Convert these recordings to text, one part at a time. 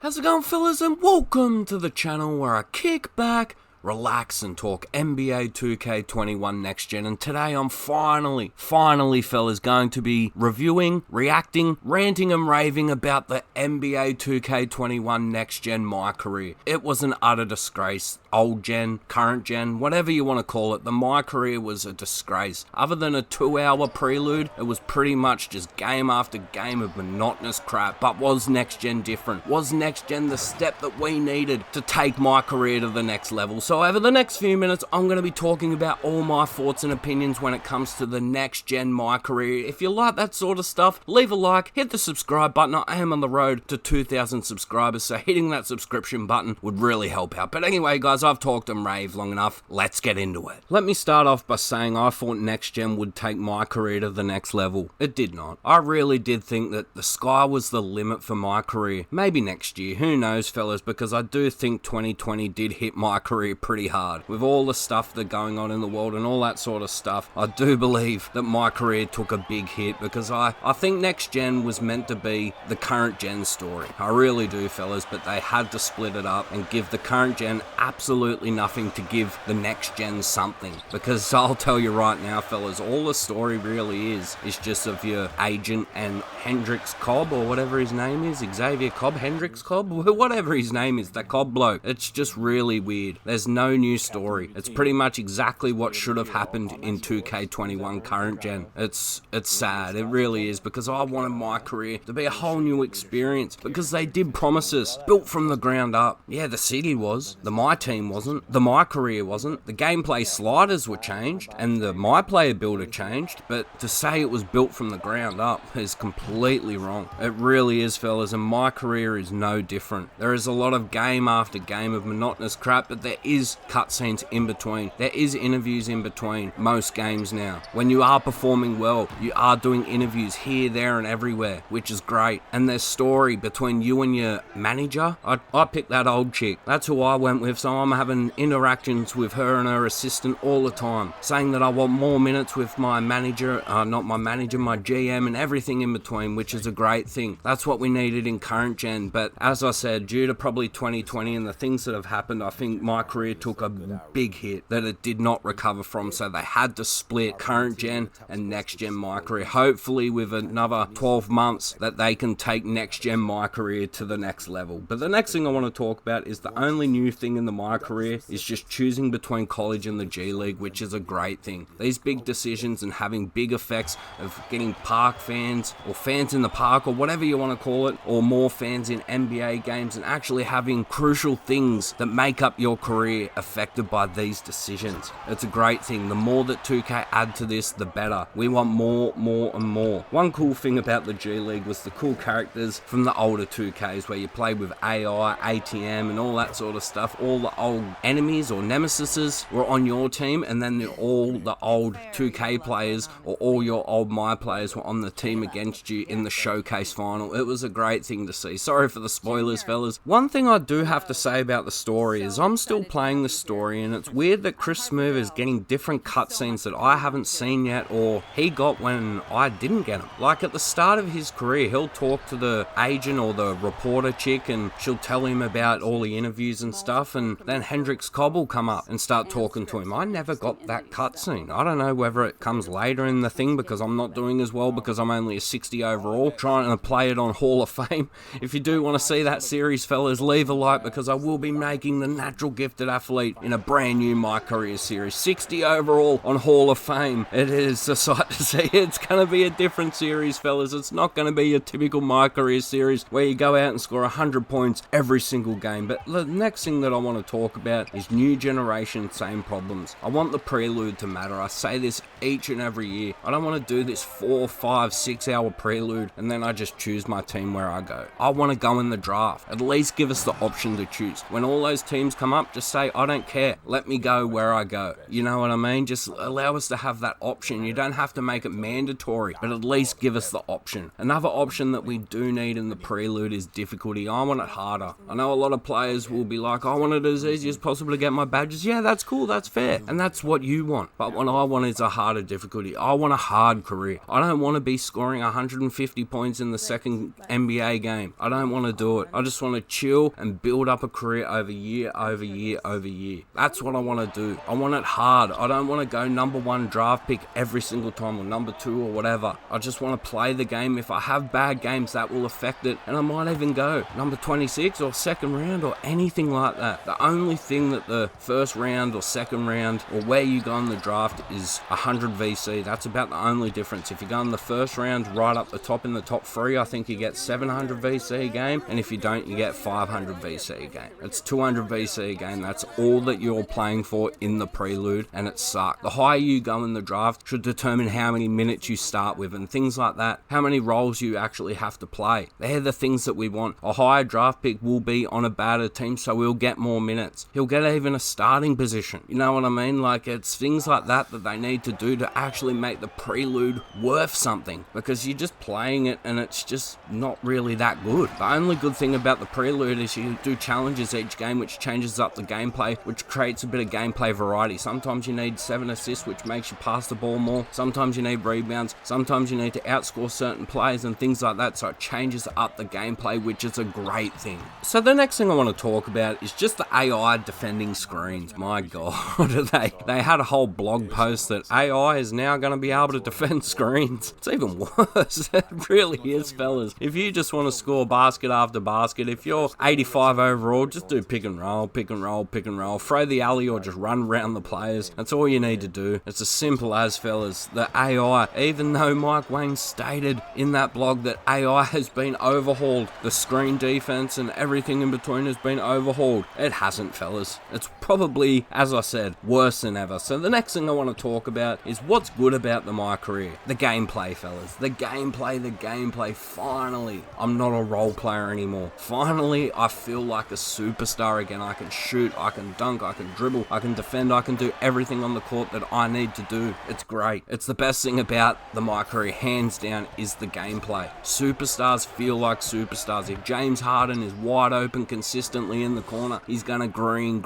How's it going, fellas, and welcome to the channel where I kick back, relax and talk NBA 2K21 Next Gen. And today I'm finally, fellas, going to be reviewing, reacting, ranting and raving about the NBA 2K21 Next Gen Mycareer. It was an utter disgrace. Old gen, current gen, whatever you want to call it, the Mycareer was a disgrace. Other than a 2-hour prelude, it was pretty much just game after game of monotonous crap. But was Next Gen different? Was Next Gen the step that we needed to take Mycareer to the next level? So over the next few minutes, I'm going to be talking about all my thoughts and opinions when it comes to the Next Gen Mycareer. If you like that sort of stuff, leave a like, hit the subscribe button. I am on the road to 2,000 subscribers, so hitting that subscription button would really help out. But anyway, guys, I've talked and raved long enough. Let's get into it. Let me start off by saying I thought Next Gen would take Mycareer to the next level. It did not. I really did think that the sky was the limit for Mycareer. Maybe next year, who knows, fellas, because I do think 2020 did hit Mycareer pretty hard. With all the stuff that's going on in the world and all that sort of stuff, I do believe that Mycareer took a big hit because I think Next Gen was meant to be the current gen story. I really do, fellas, but they had to split it up and give the current gen absolutely nothing to give the next gen something. Because I'll tell you right now, fellas, all the story really is just of your agent and Hendrix Cobb, or whatever his name is, Xavier Cobb, Hendrix Cobb, whatever his name is, that Cobb bloke. It's just really weird. There's no new story. It's pretty much exactly what should have happened in 2K21 current gen. It's sad, it really is, because I wanted Mycareer to be a whole new experience, because they did promise us, built from the ground up. Yeah, the city was, the My Team wasn't, the Mycareer wasn't, the gameplay sliders were changed, and the My Player builder changed, but to say it was built from the ground up is completely wrong. It really is, fellas, and Mycareer is no different. There is a lot of game after game of monotonous crap, but there is cutscenes in between. There is interviews in between most games now. When you are performing well, you are doing interviews here, there, and everywhere, which is great. And there's story between you and your manager. I picked that old chick. That's who I went with, so I'm having interactions with her and her assistant all the time, saying that I want more minutes with my manager, not my manager, my GM, and everything in between, which is a great thing. That's what we needed in current gen, but as I said, due to probably 2020 and the things that have happened, I think Mycareer took a big hit that it did not recover from, so they had to split current gen and next gen Mycareer. Hopefully with another 12 months that they can take next gen Mycareer to the next level. But the next thing I want to talk about is the only new thing in the Mycareer is just choosing between college and the G League, which is a great thing. These big decisions and having big effects of getting park fans or fans in the park or whatever you want to call it, or more fans in NBA games, and actually having crucial things that make up your career affected by these decisions. It's a great thing. The more that 2K add to this, the better. We want more and more. One cool thing about the G League was the cool characters from the older 2Ks where you play with AI, ATM and all that sort of stuff. All the old enemies or nemesises were on your team, and then all the old 2K players or all your old My players were on the team against you in the showcase final. It was a great thing to see. Sorry for the spoilers, fellas. One thing I do have to say about the story is I'm still playing the story, and it's weird that Chris Smooth is getting different cutscenes that I haven't seen yet, or he got when I didn't get them. Like at the start of his career, he'll talk to the agent or the reporter chick and she'll tell him about all the interviews and stuff, and then Hendrix Cobb will come up and start talking to him. I never got that cutscene. I don't know whether it comes later in the thing because I'm not doing as well because I'm only a 60 overall, trying to play it on Hall of Fame. If you do want to see that series, fellas, leave a like because I will be making the Natural Gifted Athlete in a brand new Mycareer series. 60 overall on Hall of Fame. It is a sight to see. It's going to be a different series, fellas. It's not going to be your typical Mycareer series where you go out and score 100 points every single game. But the next thing that I want to talk about is new generation, same problems. I want the prelude to matter. I say this each and every year. I don't want to do this 4, 5, 6 hour prelude and then I just choose my team where I go. I want to go in the draft. At least give us the option to choose. When all those teams come up, just say, say, I don't care, let me go where I go. You know what I mean? Just allow us to have that option. You don't have to make it mandatory, but at least give us the option. Another option that we do need in the Prelude is difficulty. I want it harder. I know a lot of players will be like, I want it as easy as possible to get my badges. Yeah, that's cool, that's fair, and that's what you want. But what I want is a harder difficulty. I want a hard career. I don't want to be scoring 150 points in the second NBA game. I don't want to do it. I just want to chill and build up a career over year, over year, over year. That's what I want to do. I want it hard. I don't want to go number 1 draft pick every single time, or number 2 or whatever. I just want to play the game. If I have bad games, that will affect it, and I might even go number 26 or second round or anything like that. The only thing that the first round or second round or where you go in the draft is 100 VC. That's about the only difference. If you go in the first round right up the top in the top 3, I think you get 700 VC a game, and if you don't, you get 500 VC a game. It's 200 VC a game. That's all that you're playing for in the Prelude, and it sucks. The higher you go in the draft should determine how many minutes you start with and things like that, how many roles you actually have to play. They're the things that we want. A higher draft pick will be on a better team, so he'll get more minutes. He'll get even a starting position. You know what I mean? Like, it's things like that that they need to do to actually make the Prelude worth something, because you're just playing it and it's just not really that good. The only good thing about the Prelude is you do challenges each game, which changes up the gameplay, which creates a bit of gameplay variety. Sometimes you need 7 assists, which makes you pass the ball more. Sometimes you need rebounds. Sometimes you need to outscore certain players and things like that, so it changes up the gameplay, which is a great thing. So the next thing I want to talk about is just the AI defending screens. My god, they had a whole blog post that AI is now going to be able to defend screens. It's even worse. It really is, fellas. If you just want to score basket after basket, if you're 85 overall, just do pick and roll, pick and roll, pick and roll, throw the alley or just run around the players. That's all you need to do. It's as simple as, fellas. The AI, even though Mike Wang stated in that blog that AI has been overhauled, the screen defense and everything in between has been overhauled, it hasn't, fellas. It's probably, as I said, worse than ever. So the next thing I want to talk about is what's good about the Mycareer. The gameplay, fellas. The gameplay. Finally, I'm not a role player anymore. Finally, I feel like a superstar again. I can shoot, I can dunk, I can dribble, I can defend, I can do everything on the court that I need to do. It's great. It's the best thing about the Mycareer, hands down, is the gameplay. Superstars feel like superstars. If James Harden is wide open consistently in the corner, he's gonna green.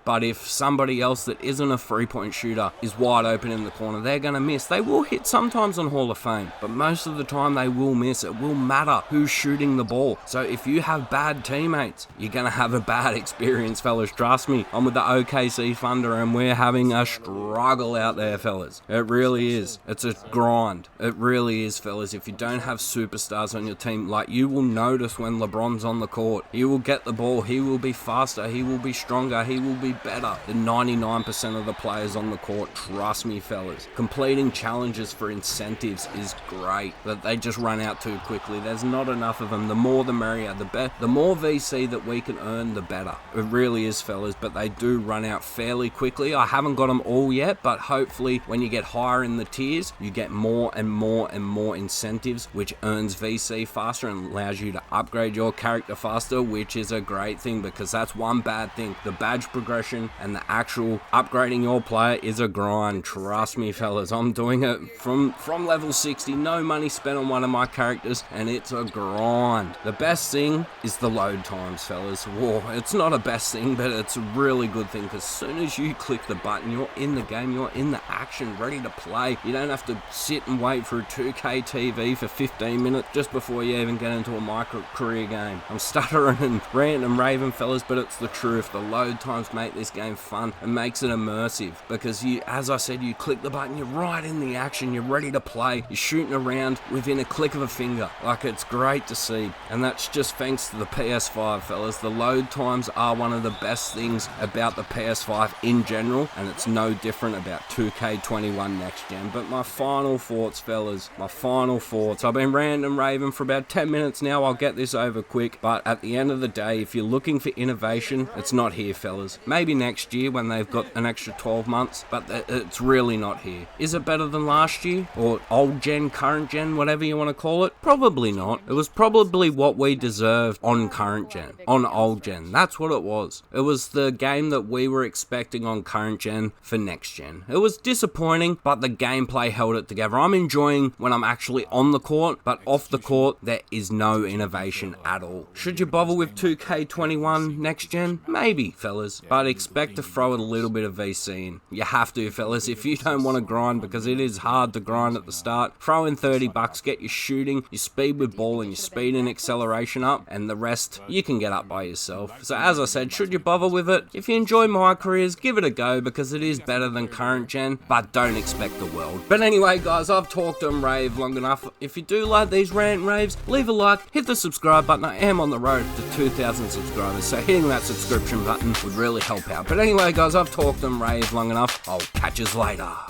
But if somebody else that isn't a 3-point shooter is wide open in the corner, they're gonna miss. They will hit sometimes on Hall of Fame, but most of the time they will miss. It will matter who's shooting the ball. So if you have bad teammates, you're gonna have a bad experience, fellas. Trust me, I'm with the OKC Thunder and we're having a struggle out there, fellas. It really is. It's a grind. It really is, fellas. If you don't have superstars on your team, like, you will notice when LeBron's on the court. He will get the ball. He will be faster. He will be stronger. He will be better than 99% of the players on the court. Trust me, fellas. Completing challenges for incentives is great, but they just run out too quickly. There's not enough of them. The more the merrier. The more VC that we can earn, the better. It really is, fellas, but they do run out fairly quickly. I haven't got them all yet, but hopefully when you get higher in the tiers, you get more and more incentives, which earns VC faster and allows you to upgrade your character faster, which is a great thing, because that's one bad thing. The badge progression and the actual upgrading your player is a grind. Trust me, fellas, I'm doing it from level 60, no money spent on one of my characters, and it's a grind. The best thing is the load times, fellas. Whoa, it's not a best thing, but it's a really good thing, because as soon as you click the button, you're in the game, you're in the action, ready to play. You don't have to sit and wait for a 2K TV for 15 minutes just before you even get into a Mycareer game. I'm stuttering and ranting and raving, fellas, but it's the truth. The load times make this game fun and makes it immersive, because you, as I said, you click the button, you're right in the action, you're ready to play, you're shooting around within a click of a finger. Like, it's great to see, and that's just thanks to the PS5, fellas. The load times are one of the best things about the PS5 in general, and it's no different about 2K21 next gen. But my final thoughts, fellas, I've been ranting and raving for about 10 minutes now. I'll get this over quick, but at the end of the day, if you're looking for innovation, it's not here, fellas. Maybe next year when they've got an extra 12 months, but it's really not here. Is it better than last year? Or old gen, current gen, whatever you want to call it? Probably not. It was probably what we deserved on current gen, on old gen. That's what it was. It was the game that we were expecting on current gen for next gen. It was disappointing, but the gameplay held it together. I'm enjoying when I'm actually on the court, but off the court, there is no innovation at all. Should you bother with 2K21 next gen? Maybe, fellas, but expect to throw a little bit of VC in. You have to, fellas, if you don't want to grind, because it is hard to grind at the start. Throw in 30 bucks, get your shooting, your speed with ball, and your speed and acceleration up, and the rest you can get up by yourself. So as I said, should you bother with it? If you enjoy Mycareers, give it a go, because it is better than current gen, but don't expect the world. But anyway, guys, I've talked and raved long enough. If you do like these rant raves, leave a like, hit the subscribe button. I am on the road to 2,000 subscribers, so hitting that subscription button would really help out. But anyway, guys, I've talked and raved long enough. I'll catch you later.